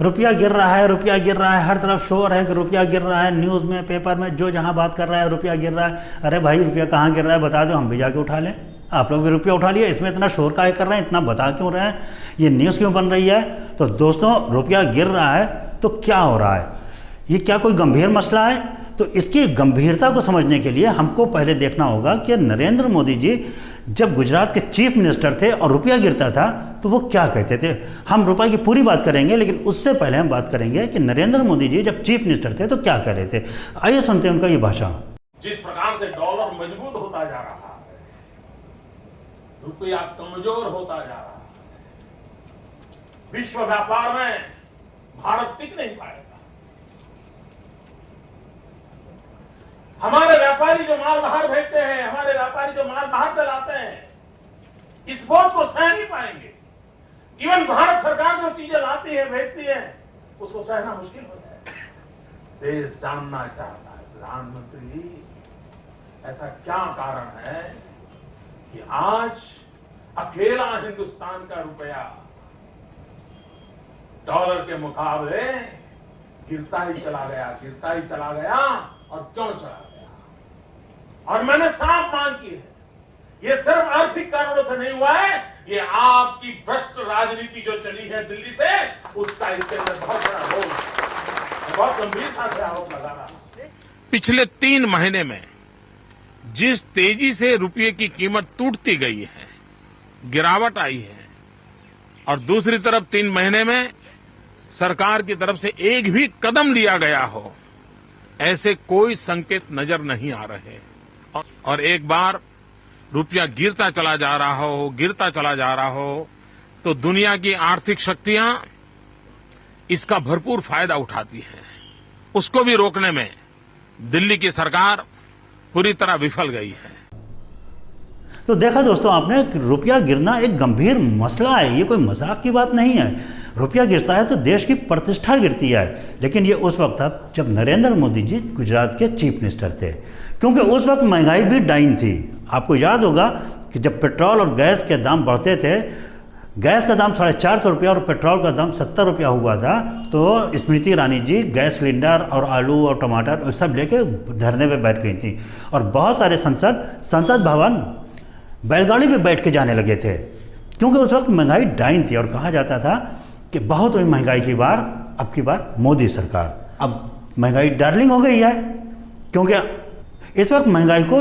रुपया गिर रहा है, रुपया गिर रहा है, हर तरफ शोर है कि रुपया गिर रहा है, न्यूज़ में, पेपर में, जो जहाँ बात कर रहा है रुपया गिर रहा है। अरे भाई रुपया कहाँ गिर रहा है बता दो, हम भी जाके उठा लें। आप लोग भी रुपया उठा लिए, इसमें इतना शोर काहे कर रहे हैं, इतना बता क्यों रहे हैं, ये न्यूज़ क्यों बन रही है? तो दोस्तों रुपया गिर रहा है तो क्या हो रहा है, ये क्या कोई गंभीर मसला है? तो इसकी गंभीरता को समझने के लिए हमको पहले देखना होगा कि नरेंद्र मोदी जी जब गुजरात के चीफ मिनिस्टर थे और रुपया गिरता था तो वो क्या कहते थे। हम रुपये की पूरी बात करेंगे, लेकिन उससे पहले हम बात करेंगे कि नरेंद्र मोदी जी जब चीफ मिनिस्टर थे तो क्या कह रहे थे। आइए सुनते हैं उनका ये भाषण। जिस प्रकार से डॉलर मजबूत होता जा रहा है, रुपया कमजोर होता जा रहा है, विश्व व्यापार में भारत टिक नहीं पाएगा। हमारे व्यापारी जो माल बाहर भेजते हैं, हमारे व्यापारी जो माल बाहर चलाते हैं, इस बोझ को सह नहीं पाएंगे। इवन भारत सरकार जो चीजें लाती है, भेजती है, उसको सहना मुश्किल हो जाएगा। देश जानना चाहता है प्रधानमंत्री जी, ऐसा क्या कारण है कि आज अकेला हिंदुस्तान का रुपया डॉलर के मुकाबले गिरता ही चला गया, गिरता ही चला गया, और क्यों चला गया? और मैंने साफ मांग की है, ये सिर्फ आर्थिक कारणों से नहीं हुआ है, ये आपकी भ्रष्ट राजनीति जो चली है दिल्ली से, उसका इसके अंदर बहुत बड़ा रोल है। बहुत गंभीरता से आरोप लगा रहा है। पिछले 3 महीने में जिस तेजी से रुपये की कीमत टूटती गई है, गिरावट आई है, और दूसरी तरफ 3 महीने में सरकार की तरफ से एक भी कदम लिया गया हो, ऐसे कोई संकेत नजर नहीं आ रहे। और एक बार रुपया गिरता चला जा रहा हो, गिरता चला जा रहा हो, तो दुनिया की आर्थिक शक्तियां इसका भरपूर फायदा उठाती हैं। उसको भी रोकने में दिल्ली की सरकार पूरी तरह विफल गई है। तो देखा दोस्तों आपने, रुपया गिरना एक गंभीर मसला है, ये कोई मजाक की बात नहीं है। रुपया गिरता है तो देश की प्रतिष्ठा गिरती है। लेकिन ये उस वक्त था जब नरेंद्र मोदी जी गुजरात के चीफ मिनिस्टर थे, क्योंकि उस वक्त महंगाई भी डाइन थी। आपको याद होगा कि जब पेट्रोल और गैस के दाम बढ़ते थे, गैस का दाम 450 रुपया और पेट्रोल का दाम 70 रुपया हुआ था, तो स्मृति ईरानी जी गैस सिलेंडर और आलू और टमाटर और सब लेके धरने पे बैठ गई थी, और बहुत सारे संसद भवन बैलगाड़ी पे बैठ के जाने लगे थे, क्योंकि उस वक्त महंगाई डाइन थी। और कहा जाता था कि बहुत हुई महंगाई की बार, अब की बार मोदी सरकार। अब महंगाई डार्लिंग हो गई है, क्योंकि इस वक्त महंगाई को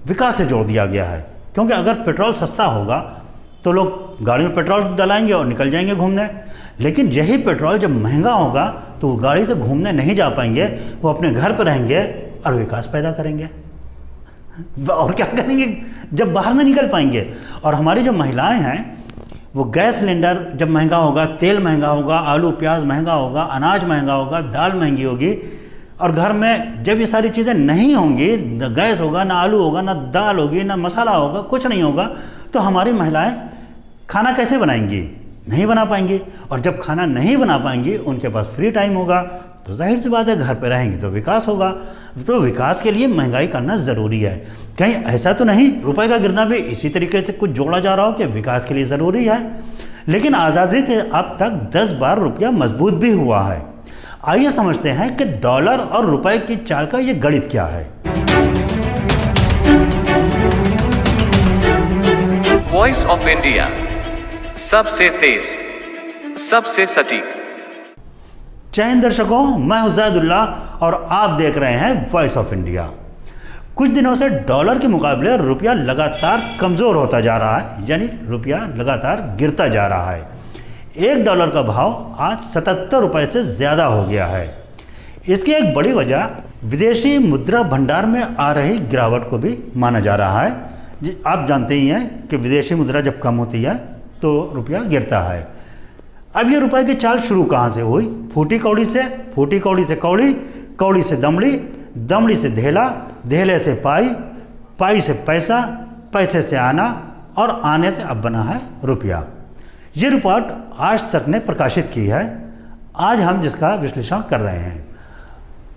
विकास से जोड़ दिया गया है। क्योंकि अगर पेट्रोल सस्ता होगा तो लोग गाड़ी में पेट्रोल डलाएंगे और निकल जाएंगे घूमने, लेकिन यही पेट्रोल जब महंगा होगा तो वो गाड़ी से घूमने नहीं जा पाएंगे, वो अपने घर पर रहेंगे और विकास पैदा करेंगे। और क्या करेंगे जब बाहर नहीं निकल पाएंगे। और हमारी जो महिलाएं हैं, वो गैस सिलेंडर जब महंगा होगा, तेल महंगा होगा, आलू प्याज महंगा होगा, अनाज महंगा होगा, दाल महंगी होगी, और घर में जब ये सारी चीज़ें नहीं होंगी, न गैस होगा, ना आलू होगा, ना दाल होगी, ना मसाला होगा, कुछ नहीं होगा, तो हमारी महिलाएं खाना कैसे बनाएंगी? नहीं बना पाएंगी। और जब खाना नहीं बना पाएंगी, उनके पास फ्री टाइम होगा, तो जाहिर सी बात है घर पे रहेंगे तो विकास होगा। तो विकास के लिए महंगाई करना ज़रूरी है। कहीं ऐसा तो नहीं रुपए का गिरना भी इसी तरीके से कुछ जोड़ा जा रहा हो कि विकास के लिए ज़रूरी है। लेकिन आज़ादी से अब तक 10 बार रुपया मजबूत भी हुआ है। आइए समझते हैं कि डॉलर और रुपए की चाल का ये गणित क्या है। वॉइस ऑफ इंडिया, सबसे तेज, सबसे सटीक। जय हिंद दर्शकों, मैं हूं ज़ैदुल्ला और आप देख रहे हैं वॉइस ऑफ इंडिया। कुछ दिनों से डॉलर के मुकाबले रुपया लगातार कमज़ोर होता जा रहा है, यानी रुपया लगातार गिरता जा रहा है। $1 का भाव आज 77 रुपये से ज़्यादा हो गया है। इसकी एक बड़ी वजह विदेशी मुद्रा भंडार में आ रही गिरावट को भी माना जा रहा है। आप जानते ही हैं कि विदेशी मुद्रा जब कम होती है तो रुपया गिरता है। अब ये रुपए की चाल शुरू कहाँ से हुई? फूटी कौड़ी से, फूटी कौड़ी से कौड़ी, कौड़ी से दमड़ी, दमड़ी से धेला, धेले से पाई, पाई से पैसा, पैसे से आना, और आने से अब बना है रुपया। ये रिपोर्ट आज तक ने प्रकाशित की है। आज हम जिसका विश्लेषण कर रहे हैं।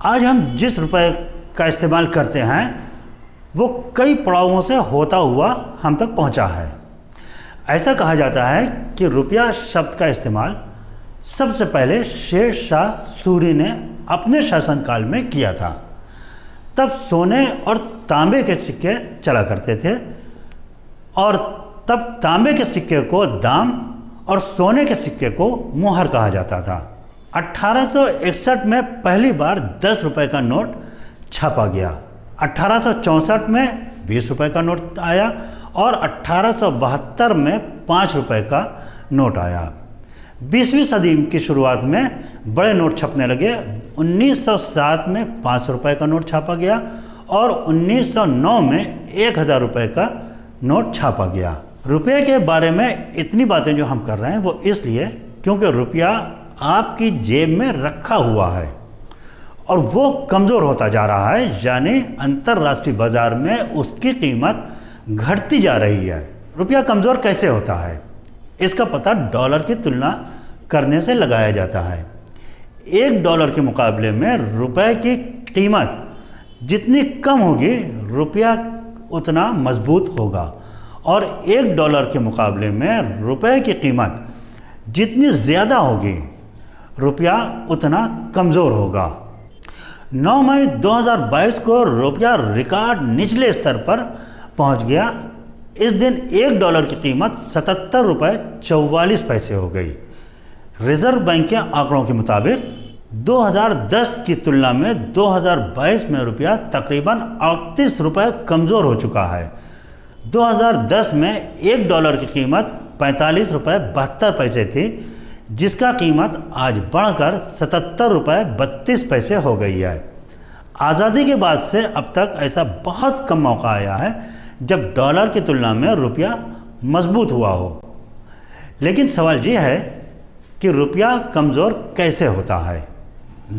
आज हम जिस रुपए का इस्तेमाल करते हैं वो कई पड़ावों से होता हुआ हम तक पहुंचा है। ऐसा कहा जाता है कि रुपया शब्द का इस्तेमाल सबसे पहले शेर शाह सूरी ने अपने शासनकाल में किया था। तब सोने और तांबे के सिक्के चला करते थे और तब तांबे के सिक्के को दाम और सोने के सिक्के को मुहर कहा जाता था। 1861 में पहली बार 10 रुपए का नोट छापा गया। 1864 में 20 रुपए का नोट आया और 1872 में 5 रुपए का नोट आया। 20वीं सदी की शुरुआत में बड़े नोट छपने लगे। 1907 में 500 रुपए का नोट छापा गया और 1909 में 1000 रुपए का नोट छापा गया। रुपये के बारे में इतनी बातें जो हम कर रहे हैं वो इसलिए क्योंकि रुपया आपकी जेब में रखा हुआ है और वो कमज़ोर होता जा रहा है, यानी अंतर्राष्ट्रीय बाजार में उसकी कीमत घटती जा रही है। रुपया कमज़ोर कैसे होता है इसका पता डॉलर की तुलना करने से लगाया जाता है। $1 के मुकाबले में रुपए की कीमत जितनी कम होगी रुपया उतना मजबूत होगा और $1 के मुकाबले में रुपए की कीमत जितनी ज़्यादा होगी रुपया उतना कमज़ोर होगा। 9 मई 2022 को रुपया रिकॉर्ड निचले स्तर पर पहुंच गया। इस दिन $1 की कीमत 77 रुपये 44 पैसे हो गई। रिजर्व बैंक के आंकड़ों के मुताबिक 2010 की तुलना में 2022 में रुपया तकरीबन 38 रुपये कमज़ोर हो चुका है। 2010 में $1 की कीमत 45 रुपये 72 पैसे थी, जिसका कीमत आज बढ़कर 77 रुपये 32 पैसे हो गई है। आज़ादी के बाद से अब तक ऐसा बहुत कम मौका आया है जब डॉलर की तुलना में रुपया मजबूत हुआ हो। लेकिन सवाल ये है कि रुपया कमज़ोर कैसे होता है।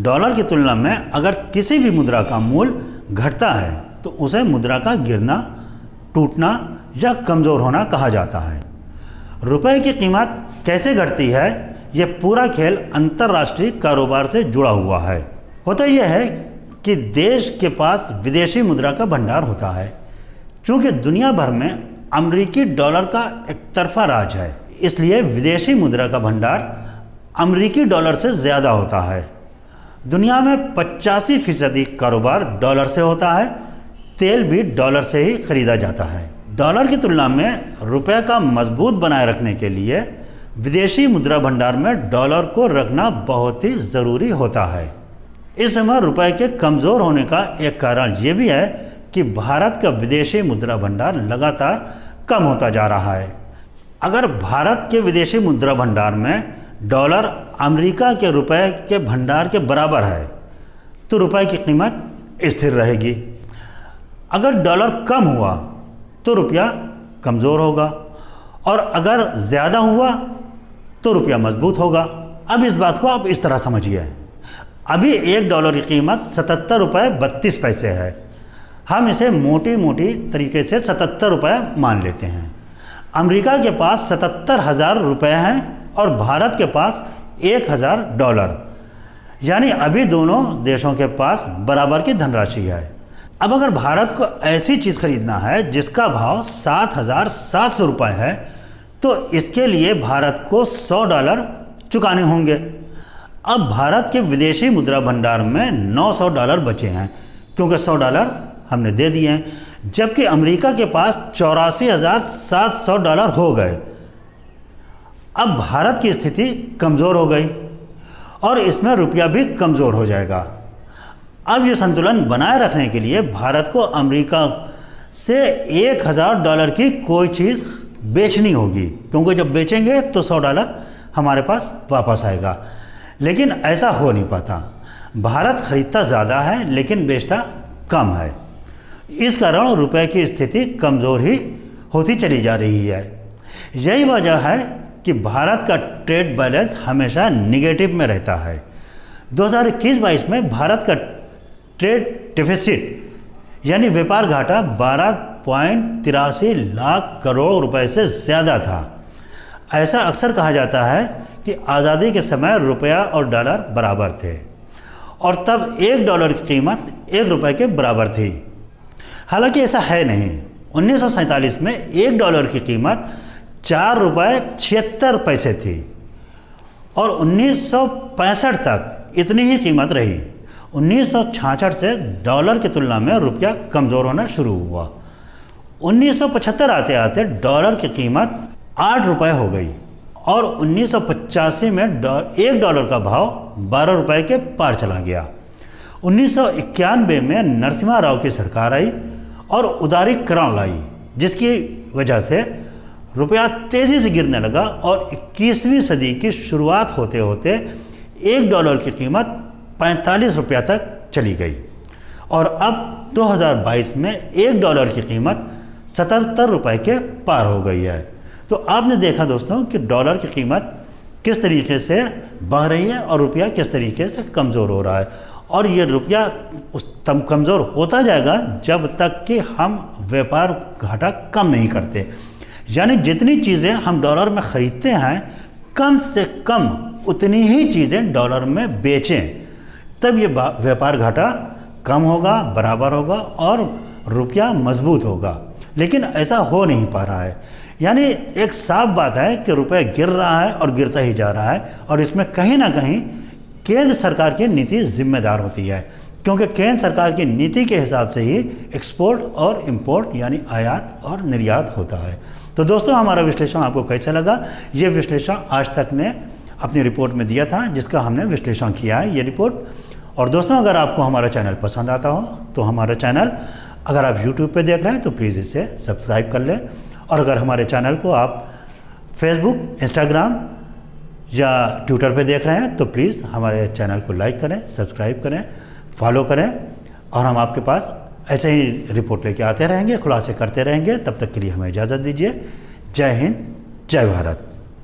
डॉलर की तुलना में अगर किसी भी मुद्रा का मूल्य घटता है तो उसे मुद्रा का गिरना, टूटना या कमज़ोर होना कहा जाता है। रुपए की कीमत कैसे घटती है, यह पूरा खेल अंतर्राष्ट्रीय कारोबार से जुड़ा हुआ है। होता यह है कि देश के पास विदेशी मुद्रा का भंडार होता है। चूँकि दुनिया भर में अमरीकी डॉलर का एक तरफा राज है, इसलिए विदेशी मुद्रा का भंडार अमरीकी डॉलर से ज़्यादा होता है। दुनिया में 85% कारोबार डॉलर से होता है। तेल भी डॉलर से ही खरीदा जाता है। डॉलर की तुलना में रुपये का मजबूत बनाए रखने के लिए विदेशी मुद्रा भंडार में डॉलर को रखना बहुत ही ज़रूरी होता है। इस समय रुपये के कमज़ोर होने का एक कारण ये भी है कि भारत का विदेशी मुद्रा भंडार लगातार कम होता जा रहा है। अगर भारत के विदेशी मुद्रा भंडार में डॉलर अमेरिका के रुपए के भंडार के बराबर है तो रुपए की कीमत स्थिर रहेगी। अगर डॉलर कम हुआ तो रुपया कमज़ोर होगा और अगर ज़्यादा हुआ तो रुपया मजबूत होगा। अब इस बात को आप इस तरह समझिए। अभी $1 की कीमत 77 रुपये 32 पैसे है। हम इसे मोटी मोटी तरीके से 77 रुपये मान लेते हैं। अमेरिका के पास 77,000 रुपये हैं और भारत के पास $1,000, यानी अभी दोनों देशों के पास बराबर की धनराशि है। अब अगर भारत को ऐसी चीज़ खरीदना है जिसका भाव 7,700 रुपये है तो इसके लिए भारत को $100 चुकाने होंगे। अब भारत के विदेशी मुद्रा भंडार में $900 बचे हैं क्योंकि $100 हमने दे दिए हैं, जबकि अमेरिका के पास $84,700 हो गए। अब भारत की स्थिति कमज़ोर हो गई और इसमें रुपया भी कमज़ोर हो जाएगा। अब ये संतुलन बनाए रखने के लिए भारत को अमेरिका से $1,000 की कोई चीज़ बेचनी होगी, क्योंकि जब बेचेंगे तो $100 हमारे पास वापस आएगा। लेकिन ऐसा हो नहीं पाता। भारत खरीदता ज़्यादा है लेकिन बेचता कम है। इस कारण रुपए की स्थिति कमज़ोर ही होती चली जा रही है। यही वजह है कि भारत का ट्रेड बैलेंस हमेशा निगेटिव में रहता है। 2021-22 में भारत का ट्रेड डेफिसिट यानी व्यापार घाटा 12.83 लाख करोड़ रुपए से ज़्यादा था। ऐसा अक्सर कहा जाता है कि आज़ादी के समय रुपया और डॉलर बराबर थे और तब $1 की कीमत ₹1 के बराबर थी। हालांकि ऐसा है नहीं। 1947 में $1 की कीमत ₹4.76 थी और 1965 तक इतनी ही कीमत रही। 1966 से डॉलर की तुलना में रुपया कमज़ोर होना शुरू हुआ। 1975 आते आते डॉलर की कीमत 8 रुपये हो गई और 1985 में $1 का भाव 12 रुपये के पार चला गया। 1991 में नरसिम्हा राव की सरकार आई और उदारीकरण लाई, जिसकी वजह से रुपया तेज़ी से गिरने लगा और 21वीं सदी की शुरुआत होते होते $1 की कीमत 45 रुपया तक चली गई और अब 2022 में $1 की कीमत 77 रुपये के पार हो गई है। तो आपने देखा दोस्तों कि डॉलर की कीमत किस तरीके से बढ़ रही है और रुपया किस तरीके से कमज़ोर हो रहा है, और ये रुपया उस तम कमज़ोर होता जाएगा जब तक कि हम व्यापार घाटा कम नहीं करते। यानी जितनी चीज़ें हम डॉलर में ख़रीदते हैं कम से कम उतनी ही चीज़ें डॉलर में बेचें, तब ये व्यापार घाटा कम होगा, बराबर होगा और रुपया मजबूत होगा। लेकिन ऐसा हो नहीं पा रहा है। यानी एक साफ बात है कि रुपया गिर रहा है और गिरता ही जा रहा है, और इसमें कहीं ना कहीं केंद्र सरकार की नीति जिम्मेदार होती है, क्योंकि केंद्र सरकार की नीति के हिसाब से ही एक्सपोर्ट और इंपोर्ट यानी आयात और निर्यात होता है। तो दोस्तों, हमारा विश्लेषण आपको कैसा लगा? ये विश्लेषण आज तक ने अपनी रिपोर्ट में दिया था, जिसका हमने विश्लेषण किया है ये रिपोर्ट। और दोस्तों, अगर आपको हमारा चैनल पसंद आता हो तो हमारा चैनल अगर आप YouTube पे देख रहे हैं तो प्लीज़ इसे सब्सक्राइब कर लें, और अगर हमारे चैनल को आप फेसबुक, इंस्टाग्राम या ट्विटर पे देख रहे हैं तो प्लीज़ हमारे चैनल को लाइक करें, सब्सक्राइब करें, फॉलो करें, और हम आपके पास ऐसे ही रिपोर्ट लेके आते रहेंगे, खुलासे करते रहेंगे। तब तक के लिए हमें इजाज़त दीजिए। जय हिंद, जय भारत।